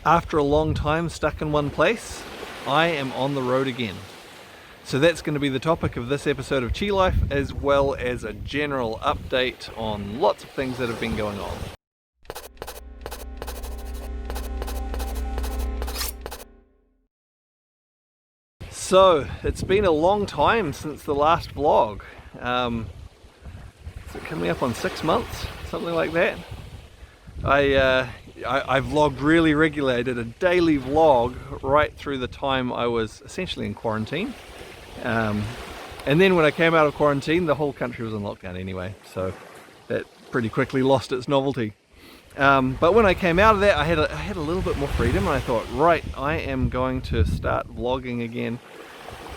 After a long time stuck in one place, I am on the road again. So that's going to be the topic of this episode of Chi Life, as well as a general update on lots of things that have been going on. So it's been a long time since the last vlog. Is it coming up on 6 months? Something like that. I vlogged really regularly. I did a daily vlog right through the time I was essentially in quarantine. And then when I came out of quarantine, the whole country was in lockdown anyway, so that pretty quickly lost its novelty. But when I came out of that, I had a little bit more freedom, and I thought, right, I am going to start vlogging again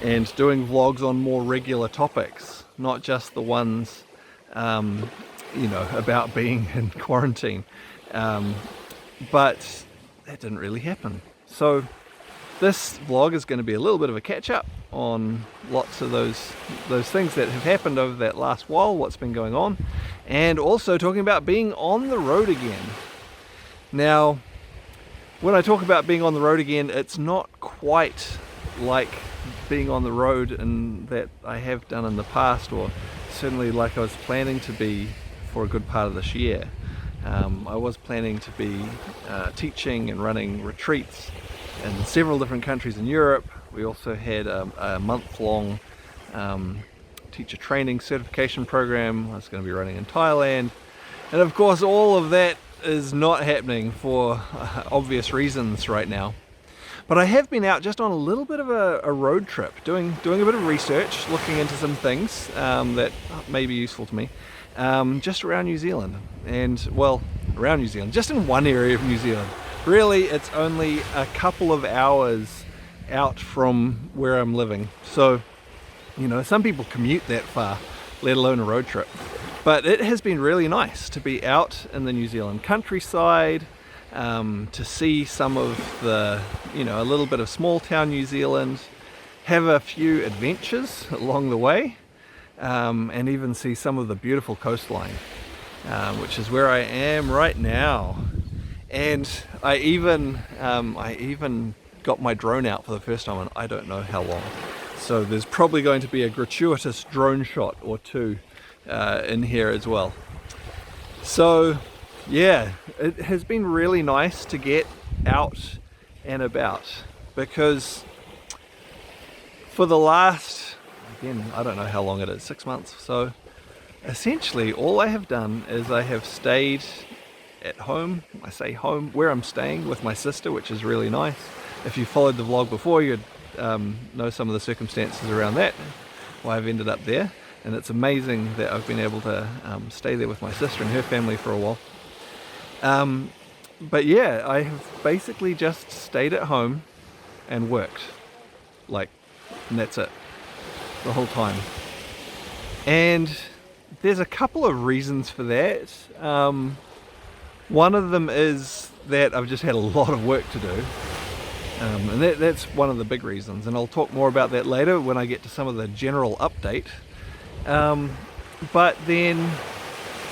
and doing vlogs on more regular topics, not just the ones, about being in quarantine. But that didn't really happen. So this vlog is going to be a little bit of a catch-up on lots of those things that have happened over that last while, what's been going on, and also talking about being on the road again. Now, when I talk about being on the road again, it's not quite like being on the road in that I have done in the past, or certainly like I was planning to be for a good part of this year. I was planning to be teaching and running retreats in several different countries in Europe. We also had a month-long teacher training certification program I was going to be running in Thailand. And of course all of that is not happening for obvious reasons right now. But I have been out just on a little bit of a road trip, doing a bit of research, looking into some things that may be useful to me, just around New Zealand. And, well, around New Zealand, just in one area of New Zealand. Really, it's only a couple of hours out from where I'm living. So, some people commute that far, let alone a road trip. But it has been really nice to be out in the New Zealand countryside, to see some of the, a little bit of small town New Zealand, have a few adventures along the way, and even see some of the beautiful coastline, which is where I am right now. And I even got my drone out for the first time in I don't know how long. So there's probably going to be a gratuitous drone shot or two in here as well. So yeah, it has been really nice to get out and about, because for the last, again, I don't know how long it is, 6 months. So essentially all I have done is I have stayed at home. I say home, where I'm staying with my sister, which is really nice. If you followed the vlog before, you'd know some of the circumstances around that, why I've ended up there. And it's amazing that I've been able to stay there with my sister and her family for a while. But yeah, I have basically just stayed at home and worked, and that's it, the whole time. And there's a couple of reasons for that. One of them is that I've just had a lot of work to do, and that's one of the big reasons, and I'll talk more about that later when I get to some of the general update. But then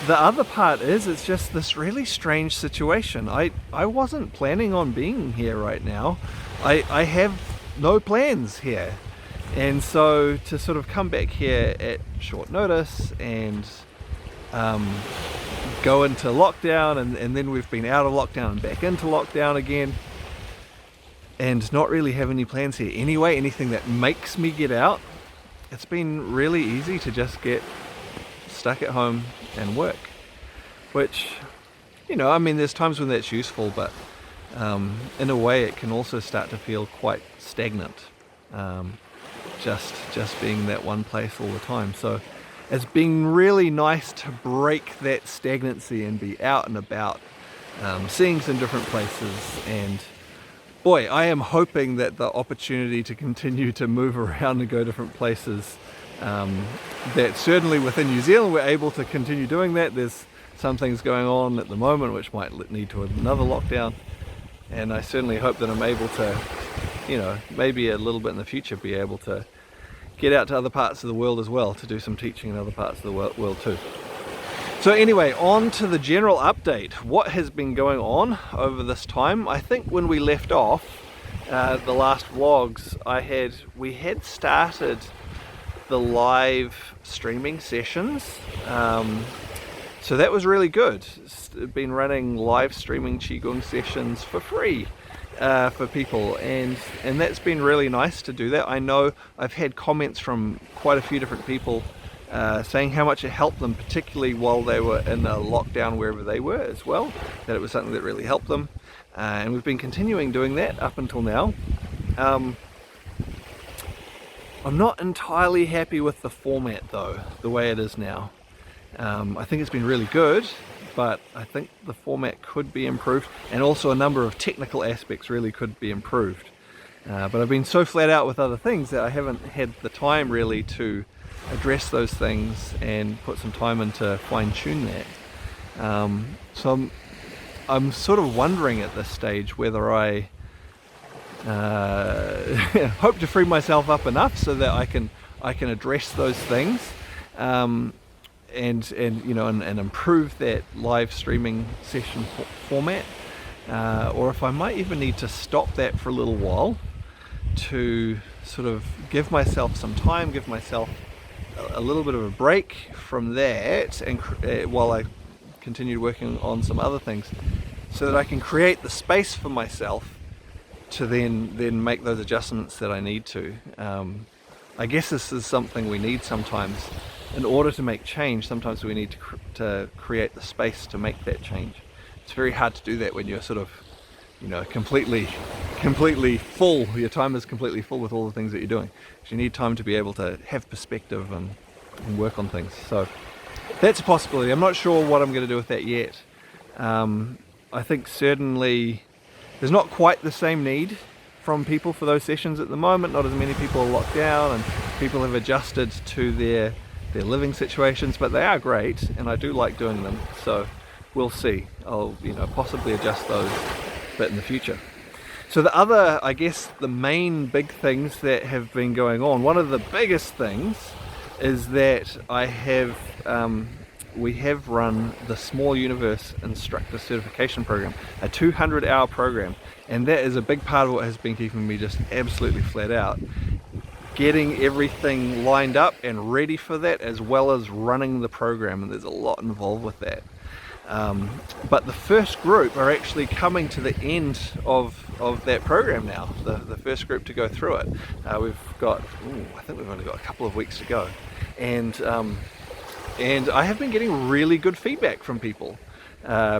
the other part is, it's just this really strange situation. I wasn't planning on being here right now. I have no plans here. And so to sort of come back here at short notice and go into lockdown, and then we've been out of lockdown and back into lockdown again, and not really have any plans here anyway, anything that makes me get out, it's been really easy to just get stuck at home and work, which, there's times when that's useful, but in a way it can also start to feel quite stagnant, just being that one place all the time. So it's been really nice to break that stagnancy and be out and about, seeing some different places. And boy, I am hoping that the opportunity to continue to move around and go different places, that certainly within New Zealand we're able to continue doing that. There's some things going on at the moment which might lead to another lockdown, and I certainly hope that I'm able to, maybe a little bit in the future, be able to get out to other parts of the world as well, to do some teaching in other parts of the world too. So anyway, on to the general update. What has been going on over this time? I think when we left off, the last vlogs, we had started the live streaming sessions. So that was really good. Been running live streaming Qigong sessions for free for people, and that's been really nice to do that. I know I've had comments from quite a few different people saying how much it helped them, particularly while they were in a lockdown wherever they were as well, that it was something that really helped them. And we've been continuing doing that up until now. I'm not entirely happy with the format though, the way it is now. I think it's been really good, but I think the format could be improved, and also a number of technical aspects really could be improved. But I've been so flat out with other things that I haven't had the time really to address those things and put some time into fine-tune that. So I'm sort of wondering at this stage whether I hope to free myself up enough so that I can address those things, and improve that live streaming session format, or if I might even need to stop that for a little while to sort of give myself some time, give myself a little bit of a break from that, and while I continue working on some other things, so that I can create the space for myself to then make those adjustments that I need to. I guess this is something we need sometimes. In order to make change, sometimes we need to create the space to make that change. It's very hard to do that when you're sort of, completely full. Your time is completely full with all the things that you're doing. So you need time to be able to have perspective and work on things. So that's a possibility. I'm not sure what I'm going to do with that yet. I think certainly there's not quite the same need from people for those sessions at the moment. Not as many people are locked down, and people have adjusted to their living situations, but they are great, and I do like doing them. So we'll see. I'll possibly adjust those a bit in the future. So the other, I guess, the main big things that have been going on, one of the biggest things is that we have run the Small Universe Instructor Certification Program, a 200-hour program, and that is a big part of what has been keeping me just absolutely flat out. Getting everything lined up and ready for that, as well as running the program, and there's a lot involved with that. But the first group are actually coming to the end of that program now, the first group to go through it. We've got, I think we've only got a couple of weeks to go, and I have been getting really good feedback from people.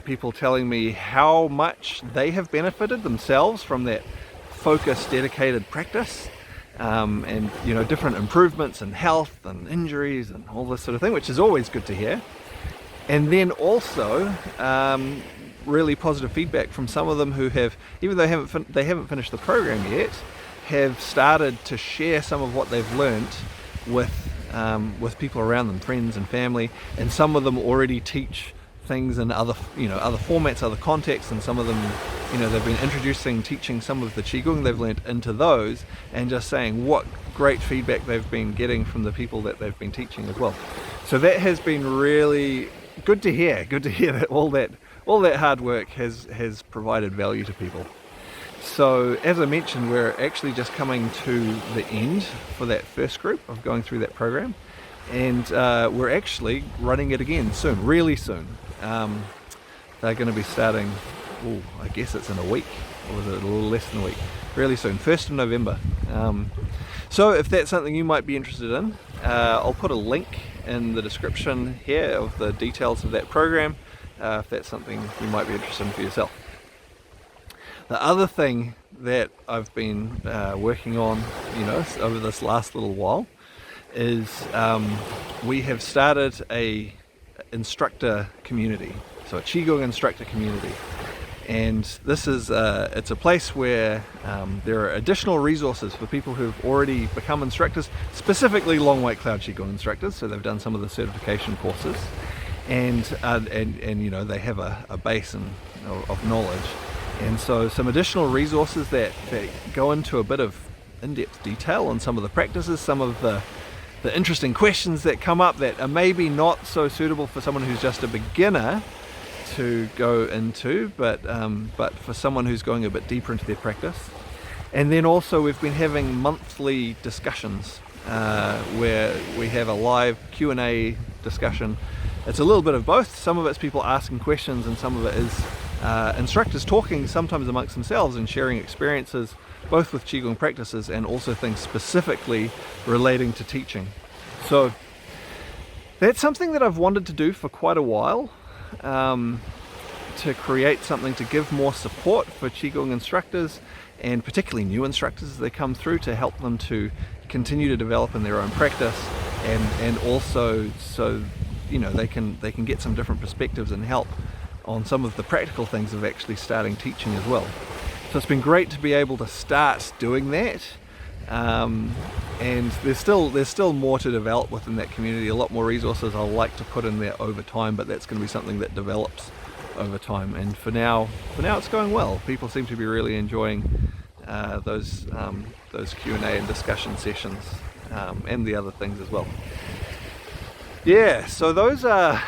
People telling me how much they have benefited themselves from that focused, dedicated practice. And different improvements in health and injuries and all this sort of thing, which is always good to hear. And then also really positive feedback from some of them who have, even though they haven't finished the program yet, have started to share some of what they've learnt with people around them, friends and family, and some of them already teach things in other formats, other contexts, and some of them, they've been teaching some of the Qigong they've learnt into those, and just saying what great feedback they've been getting from the people that they've been teaching as well. So that has been really good to hear. Good to hear that all that hard work has provided value to people. So as I mentioned, we're actually just coming to the end for that first group of going through that program, and we're actually running it again soon, really soon. They're going to be starting, I guess it's in a week, or is it a little less than a week? Really soon, 1st of November. So if that's something you might be interested in, I'll put a link in the description here of the details of that program, if that's something you might be interested in for yourself. The other thing that I've been working on, over this last little while is we have started a instructor community, so a Qigong instructor community, and this is it's a place where there are additional resources for people who've already become instructors, specifically Long White Cloud Qigong instructors, so they've done some of the certification courses, and they have a base of knowledge, and so some additional resources that go into a bit of in-depth detail on some of the practices, some of the the interesting questions that come up that are maybe not so suitable for someone who's just a beginner to go into, but for someone who's going a bit deeper into their practice. And then also we've been having monthly discussions where we have a live Q&A discussion. It's a little bit of both. Some of it's people asking questions, and some of it is instructors talking sometimes amongst themselves and sharing experiences, both with Qigong practices and also things specifically relating to teaching. So that's something that I've wanted to do for quite a while, to create something to give more support for Qigong instructors, and particularly new instructors as they come through, to help them to continue to develop in their own practice, and also so they can get some different perspectives and help on some of the practical things of actually starting teaching as well. So it's been great to be able to start doing that, and there's still more to develop within that community, a lot more resources I'll like to put in there over time, but that's going to be something that develops over time. And for now it's going well. People seem to be really enjoying those Q&A and discussion sessions, and the other things as well. Yeah, so those are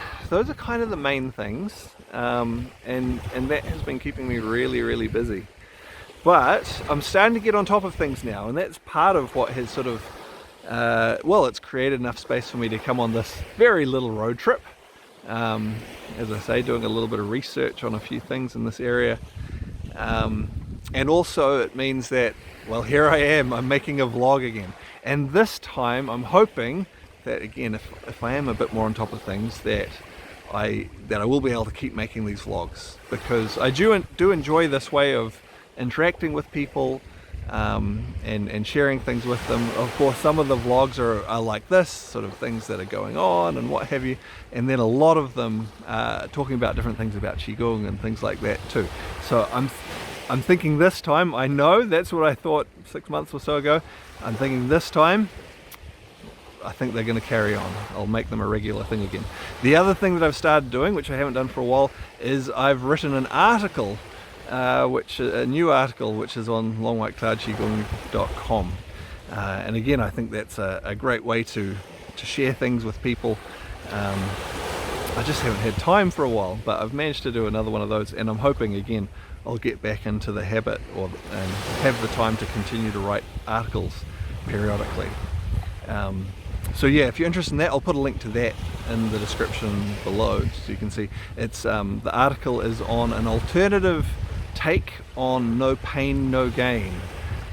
kind of the main things, and that has been keeping me really busy. But I'm starting to get on top of things now, and that's part of what has sort of it's created enough space for me to come on this very little road trip. As I say, doing a little bit of research on a few things in this area, and also it means that, well, here I am, I'm making a vlog again, and this time I'm hoping that, again, if I am a bit more on top of things, that I will be able to keep making these vlogs, because I do enjoy this way of interacting with people, and sharing things with them. Of course, some of the vlogs are like this, sort of things that are going on and what have you, and then a lot of them talking about different things about Qigong and things like that too. So I'm thinking this time, I know that's what I thought 6 months or so ago, I'm thinking this time I think they're going to carry on. I'll make them a regular thing again. The other thing that I've started doing, which I haven't done for a while, is I've written an article, a new article, which is on longwhitecloudqigong.com, and again, I think that's a great way to share things with people. I just haven't had time for a while, but I've managed to do another one of those, and I'm hoping again I'll get back into the habit and have the time to continue to write articles periodically. So yeah, if you're interested in that, I'll put a link to that in the description below, so you can see. It's the article is on an alternative take on no pain, no gain,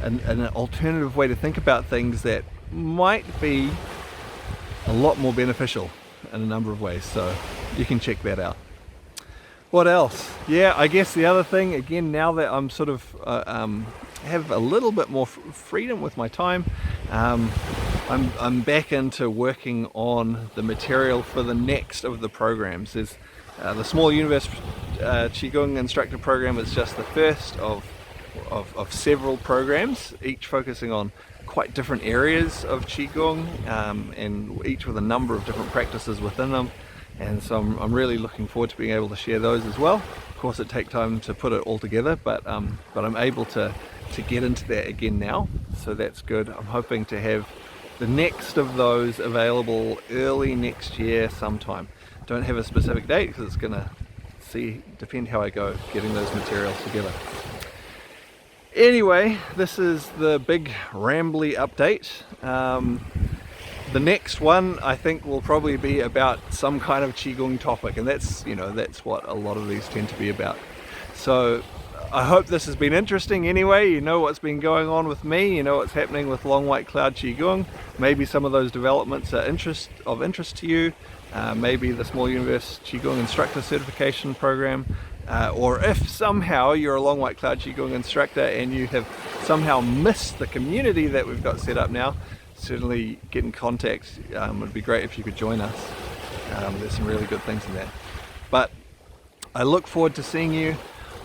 an alternative way to think about things that might be a lot more beneficial in a number of ways, so you can check that out. What else? Yeah, I guess the other thing, again, now that I'm sort of have a little bit more freedom with my time, I'm back into working on the material for the next of the programs. There's the Small Universe Qigong Instructor Program is just the first of several programs, each focusing on quite different areas of Qigong, and each with a number of different practices within them. And so I'm really looking forward to being able to share those as well. Of course, it takes time to put it all together, but I'm able to get into that again now, so that's good. I'm hoping to have the next of those available early next year sometime. Don't have a specific date because it's gonna depend how I go getting those materials together. Anyway, this is the big rambly update. The next one I think will probably be about some kind of Qigong topic, and that's what a lot of these tend to be about. So I hope this has been interesting anyway. You know what's been going on with me, you know what's happening with Long White Cloud Qigong. Maybe some of those developments are of interest to you. Maybe the Small Universe Qigong Instructor Certification Program, or if somehow you're a Long White Cloud Qigong instructor and you have somehow missed the community that we've got set up now, certainly get in contact. It would be great if you could join us. There's some really good things in there. But I look forward to seeing you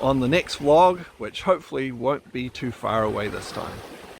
on the next vlog, which hopefully won't be too far away this time.